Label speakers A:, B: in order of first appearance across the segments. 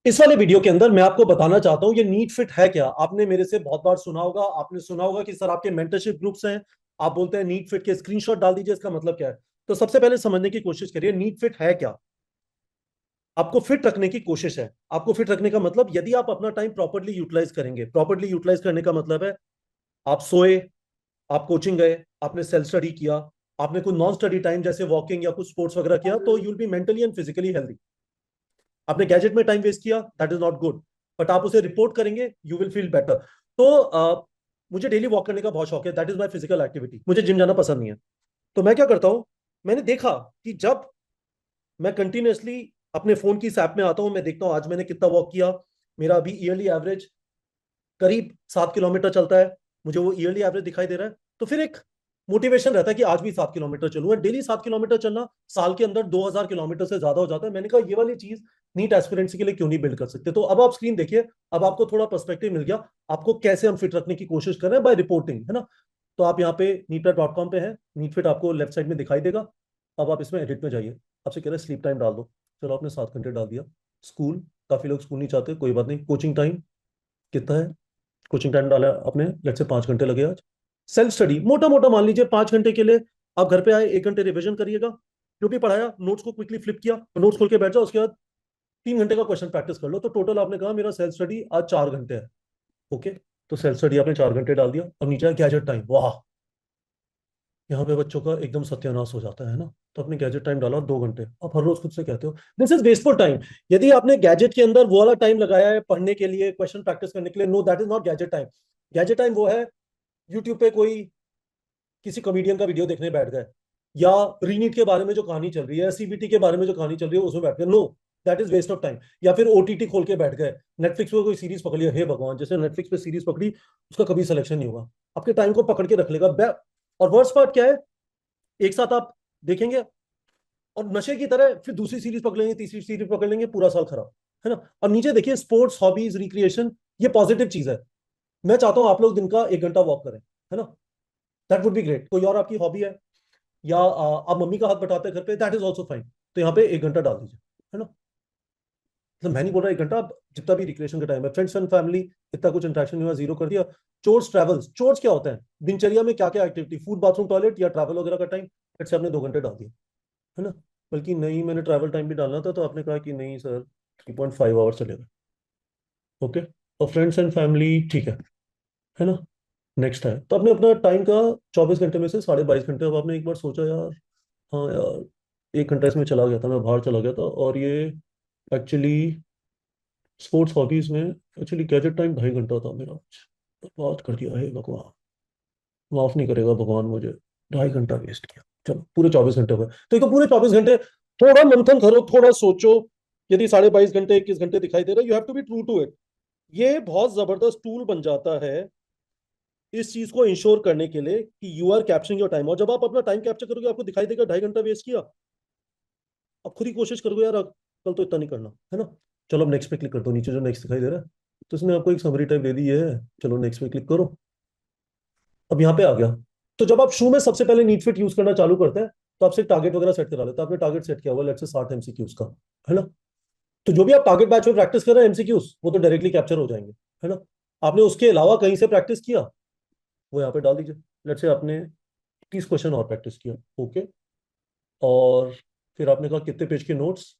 A: इस वाले वीडियो के अंदर मैं आपको बताना चाहता हूं ये नीट फिट है क्या। आपने मेरे से बहुत बार सुना होगा, आपने सुना होगा कि सर आपके मेंटरशिप ग्रुप्स हैं, आप बोलते हैं नीट फिट के स्क्रीनशॉट डाल दीजिए, इसका मतलब क्या है। तो सबसे पहले समझने की कोशिश करिए नीट फिट है क्या। आपको फिट रखने की कोशिश है। आपको फिट रखने का मतलब यदि आप अपना टाइम प्रॉपर्ली यूटिलाइज करेंगे, प्रॉपर्ली यूटिलाइज करने का मतलब है आप सोए, आप कोचिंग गए, आपने सेल्फ स्टडी किया, आपने कोई नॉन स्टडी टाइम जैसे वॉकिंग या कुछ स्पोर्ट्स वगैरह किया, तो you will be mentally and physically healthy. आपने गैजेट में टाइम वेस्ट किया, that is not good, but आप उसे रिपोर्ट करेंगे, यू विल फील बेटर। तो मुझे डेली वॉक करने का बहुत शौक है, that is my physical activity. मुझे जिम जाना पसंद नहीं है। तो मैं क्या करता हूं, मैंने देखा कि जब मैं कंटिन्यूअसली अपने फोन की इस ऐप में आता हूं, मैं देखता हूं आज मैंने कितना वॉक किया। मेरा अभी ईयरली एवरेज करीब 7 किलोमीटर चलता है, मुझे वो ईयरली एवरेज दिखाई दे रहा है। तो फिर एक मोटिवेशन रहता है कि आज भी 7 किलोमीटर चलूंगा। डेली 7 किलोमीटर चलना साल के अंदर 2000 किलोमीटर से ज्यादा हो जाता है। मैंने कहा ये वाली चीज नीट एस्पिरेंट्स के लिए क्यों नहीं बिल्ड कर सकते। तो अब आप स्क्रीन देखिए, अब आपको थोड़ा पर्सपेक्टिव मिल गया आपको कैसे हम फिट रखने की कोशिश कर रहे हैं बाय रिपोर्टिंग, है ना। तो आप यहाँ पे नीटफिट.com पे है, नीट फिट आपको लेफ्ट साइड में दिखाई देगा। अब आप इसमें एडिट में जाइए, आपसे कह रहे हैं स्लीप टाइम डाल दो। चलो आपने 7 घंटे डाल दिया। स्कूल, काफी लोग स्कूल नहीं चाहते, कोई बात नहीं। कोचिंग टाइम कितना है, कोचिंग टाइम डाला आपने, लेट से 5 घंटे लगे आज। सेल्फ स्टडी मोटा मोटा मान लीजिए 5 घंटे के लिए आप घर पे आए, 1 घंटे रिवीजन करिएगा, जो भी पढ़ाया नोट्स को क्विकली फ्लिप किया, नोट्स खोल के बैठ जाओ, उसके बाद 3 घंटे का क्वेश्चन प्रैक्टिस कर लो। तो टोटल आपने कहा मेरा सेल्फ स्टडी आज 4 घंटे है। ओके, तो सेल्फ स्टडी आपने 4 घंटे डाल दिया। और नीचे गैजेट टाइम, वाह, यहाँ पे बच्चों का एकदम सत्यानाश हो जाता है ना। तो अपने गैजेट टाइम डाला 2 घंटे। आप हर रोज खुद से कहते हो दिस इज वेस्टफुल टाइम। यदि आपने गैजेट के अंदर वो वाला टाइम लगाया है पढ़ने के लिए, क्वेश्चन प्रैक्टिस करने के लिए, no that is not gadget time. Gadget time वो है यूट्यूब पे कोई किसी कॉमेडियन का वीडियो देखने बैठ गए, या रीनीट के बारे में जो कहानी चल रही है, सीबीटी के बारे में जो कहानी चल रही है उसमें बैठ गए, no, that is waste of time. या फिर ओटीटी खोल के बैठ गए, नेटफ्लिक्स पे कोई सीरीज पकड़ लिया, हे भगवान, जैसे नेटफ्लिक्स पे सीरीज पकड़ी उसका कभी सिलेक्शन नहीं होगा, आपके टाइम को पकड़ के रख लेगा। और वर्स्ट पार्ट क्या है, एक साथ आप देखेंगे और नशे की तरह फिर दूसरी सीरीज पकड़ लेंगे, तीसरी सीरीज पकड़ लेंगे, पूरा साल खराब, है ना। और नीचे देखिए स्पोर्ट्स, हॉबीज, रिक्रिएशन, ये पॉजिटिव चीज है। मैं चाहता हूं आप लोग दिन का 1 घंटा वॉक करें, है ना, दैट वुड बी ग्रेट। कोई और आपकी हॉबी है, या आप मम्मी का हाथ बटाते हैं घर पे, दैट इज ऑल्सो फाइन। तो यहाँ पे 1 घंटा डाल दीजिए, है ना। मतलब मैं नहीं बोल रहा 1 घंटा, आप जितना भी रिक्रिएशन का टाइम है, फ्रेंड्स एंड फैमिली, इतना कुछ इंटरेक्शन नहीं हुआ, जीरो कर दिया। चोर्स, ट्रैवल्स, चोर्स क्या होता है, दिनचर्या में क्या क्या एक्टिविटी, फूड, बाथरूम, टॉयलेट या ट्रैवल वगैरह का टाइम, से आपने 2 घंटे डाल दिया, है ना। बल्कि नहीं, मैंने ट्रैवल टाइम भी डालना था, तो आपने कहा कि नहीं सर 3.5 आवर चलेगा। ओके, और फ्रेंड्स एंड फैमिली ठीक है ना। नेक्स्ट है, तो आपने अपना टाइम का 24 घंटे में से 22.5 घंटे, अब आपने एक बार सोचा यार, हाँ यार 1 घंटा इसमें चला गया था, मैं बाहर चला गया था, और ये एक्चुअली स्पोर्ट्स हॉबीज में एक्चुअली गैजेट टाइम 2.5 घंटा था मेरा। बात कर दिया, हे भगवान, माफ नहीं करेगा भगवान मुझे, 2.5 घंटा वेस्ट किया। चलो पूरे 24 घंटे हो गए। तो ये तो पूरे 24 घंटे, थोड़ा मंथन करो, थोड़ा सोचो। यदि 22.5 घंटे, 21 घंटे दिखाई दे रहा है, you have to be true to it. ये बहुत जबरदस्त टूल बन जाता है इस चीज को इंश्योर करने के लिए कि you are capturing your time. और जब आप अपना टाइम कैप्चर करोगे, आपको दिखाई देगा 2.5 घंटा वेस्ट किया, अब खुद ही कोशिश करोगे यार कल तो इतना नहीं करना, है ना। चलो अब नेक्स्ट पे क्लिक कर दो, नीचे जो नेक्स्ट दिखाई दे रहा है, तो इसने आपको एक समरी टाइप दे दी है। चलो नेक्स्ट पे क्लिक करो, अब यहाँ पे आ गया। तो जब आप शुरू में सबसे पहले नीट फिट यूज करना चालू करते हैं, तो आपसे टारगेट वगैरह सेट करा लेते हैं। आपने टारगेट सेट किया हुआ लेट्स से 60 MCQs का, है ना। तो जो भी आप टारगेट बैच में प्रैक्टिस कर रहे हैं एमसीक्यूज, वो तो डायरेक्टली कैप्चर हो जाएंगे, है ना। आपने उसके अलावा कहीं से प्रैक्टिस किया, वो यहाँ पे डाल दीजिए। लेट्स से आपने 30 क्वेश्चन और प्रैक्टिस किया, ओके। और फिर आपने कहा कितने पेज के नोट्स।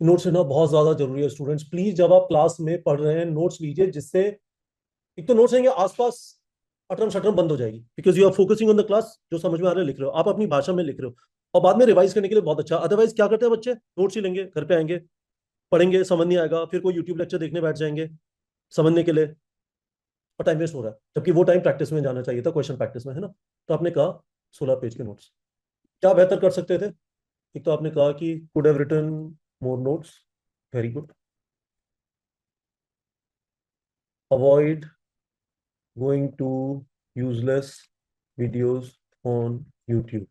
A: नोट्स लेना बहुत ज्यादा जरूरी है स्टूडेंट्स, प्लीज जब आप क्लास में पढ़ रहे हैं नोट्स लीजिए, जिससे एक तो नोट्स लेंगे आसपास अटरम शटरम बंद हो जाएगी, because you are focusing on the class, जो समझ में आ रहा है लिख रहे हो, आप अपनी भाषा में लिख रहे हो। और बाद में रिवाइज करने के लिए बहुत अच्छा। अदरवाइज क्या करते हैं बच्चे, नोट्स ही लेंगे, घर पे आएंगे, पढ़ेंगे, समझ नहीं आएगा, फिर कोई यूट्यूब लेक्चर देखने बैठ जाएंगे समझने के लिए, और टाइम वेस्ट हो रहा है, जबकि वो टाइम प्रैक्टिस में जाना चाहिए था, क्वेश्चन प्रैक्टिस में, है ना। तो आपने कहा 16 पेज के नोट्स, क्या बेहतर कर सकते थे। एक तो आपने कहा कि could have written more notes, very good. Avoid going to useless videos on YouTube,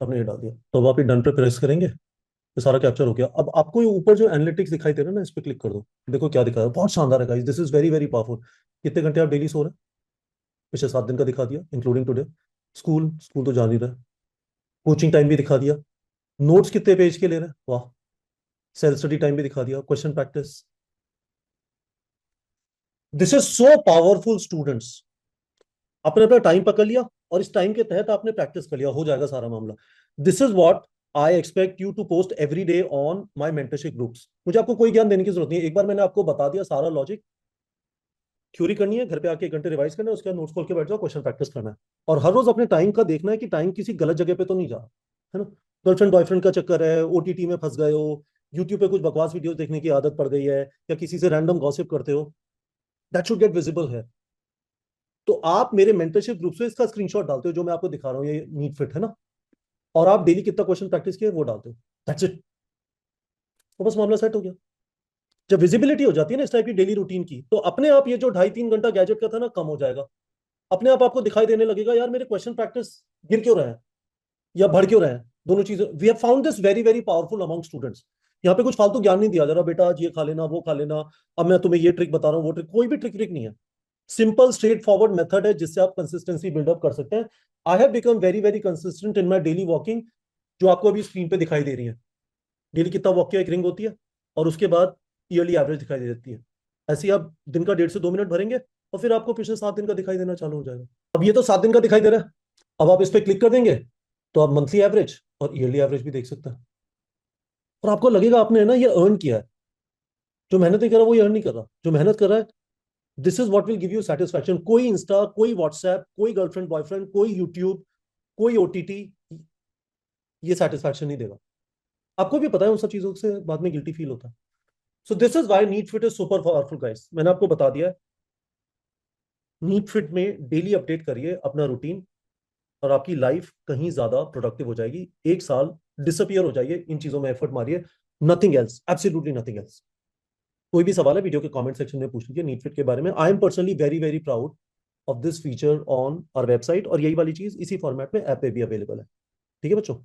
A: आपने ये डाल दिया। तो अब आप ये डन पे प्रेस करेंगे, तो सारा कैप्चर हो गया। अब आपको ये ऊपर जो एनालिटिक्स दिखाई दे रहा है ना, इस पे क्लिक कर दो, देखो क्या दिखा रहा है, बहुत शानदार है guys, this is very very powerful. कितने घंटे आप डेली सो रहे हैं, पिछले 7 दिन का दिखा दिया इंक्लूडिंग टुडे। स्कूल, स्कूल तो जान ही रहे, कोचिंग टाइम भी दिखा दिया, नोट्स कितने पेज के ले रहे हैं, वाह, सेल्फ स्टडी टाइम भी दिखा दिया, question practice, this is so powerful students. आपने अपना टाइम पकड़ लिया और इस टाइम के तहत आपने प्रैक्टिस कर लिया, हो जाएगा सारा मामला। This is what I expect you to post every day on my mentorship groups. मुझे आपको कोई ज्ञान देने की जरूरत नहीं है, एक बार मैंने आपको बता दिया सारा लॉजिक। थ्योरी करनी है, घर पे आके 1 घंटे रिवाइज करना है, उसके बाद नोट्स खोल के बैठ जाओ, क्वेश्चन प्रैक्टिस करना है। और हर रोज अपने टाइम का देखना है कि टाइम किसी गलत जगह पे तो नहीं जा रहा, है ना। गर्लफ्रेंड बॉयफ्रेंड का चक्कर है, ओटीटी में फंस गए हो, यूट्यूब पे कुछ बकवास वीडियोस देखने की आदत पड़ गई है, या किसी से रैंडम गॉसिप करते हो, दैट शुड गेट विजिबल है। तो आप मेरे मेंटरशिप ग्रुप से इसका स्क्रीनशॉट डालते हो जो मैं आपको दिखा रहा हूँ, ये नीट फिट है ना, और आप डेली कितना क्वेश्चन प्रैक्टिस किए वो डालते हो, दैट्स इट। तो बस मामला सेट हो गया। जब विजिबिलिटी हो जाती है ना इस टाइप की डेली रूटीन की, तो अपने आप ये जो 2.5-3 घंटा गैजेट का था ना, कम हो जाएगा। अपने आप आपको दिखाई देने लगेगा, यार मेरे क्वेश्चन प्रैक्टिस गिर क्यों रहे हैं या बढ़ क्यों रहे हैं, दोनों चीजें। We have found this very very powerful among students. यहाँ पे कुछ फालतू ज्ञान नहीं दिया जा रहा, बेटा आज ये खा लेना वो खा लेना, अब मैं तुम्हें ये ट्रिक बता रहा हूँ वो ट्रिक, कोई भी ट्रिक नहीं है। सिंपल स्ट्रेट फॉरवर्ड मेथड है जिससे आप कंसिस्टेंसी बिल्डअप कर सकते हैं। I have become very very consistent in my daily walking, जो आपको अभी स्क्रीन पे दिखाई दे रही है। डेली कितना वॉक किया एक रिंग होती है, और उसके बाद ईयरली एवरेज दिखाई दे देती है। ऐसे ही आप दिन का 1.5 से 2 मिनट भरेंगे, और फिर आपको पिछले 7 दिन का दिखाई देना चालू हो जाएगा। अब ये तो 7 दिन का दिखाई दे रहा है, अब आप इस पर क्लिक कर देंगे तो आप मंथली एवरेज और ईयरली एवरेज भी देख सकते हैं। और आपको लगेगा आपने है ना ये अर्न किया है। जो मेहनत नहीं कर रहा वो ये अर्न नहीं कर रहा, जो मेहनत कर रहा है, this is what will give you satisfaction. कोई इंस्टा, कोई व्हाट्सएप, कोई गर्लफ्रेंड बॉयफ्रेंड, कोई यूट्यूब, कोई ओटीटी ये सेटिस्फैक्शन नहीं देगा। आपको भी पता है उन सब चीजों से बाद में गिल्टी फील होता है। So this is why NEET fit is super powerful guys, मैंने आपको बता दिया है। नीट फिट में डेली अपडेट करिए अपना रूटीन, और आपकी लाइफ कहीं ज्यादा प्रोडक्टिव हो जाएगी। 1 साल डिसअपियर हो जाइए, इन चीजों में एफर्ट मारिए, nothing else, absolutely nothing else. कोई भी सवाल है वीडियो के कमेंट सेक्शन में पूछ लीजिए नीट फिट के बारे में। I am personally very very proud of this feature on our website, और यही वाली चीज इसी फॉर्मेट में ऐप पे भी अवेलेबल है। ठीक है बच्चों।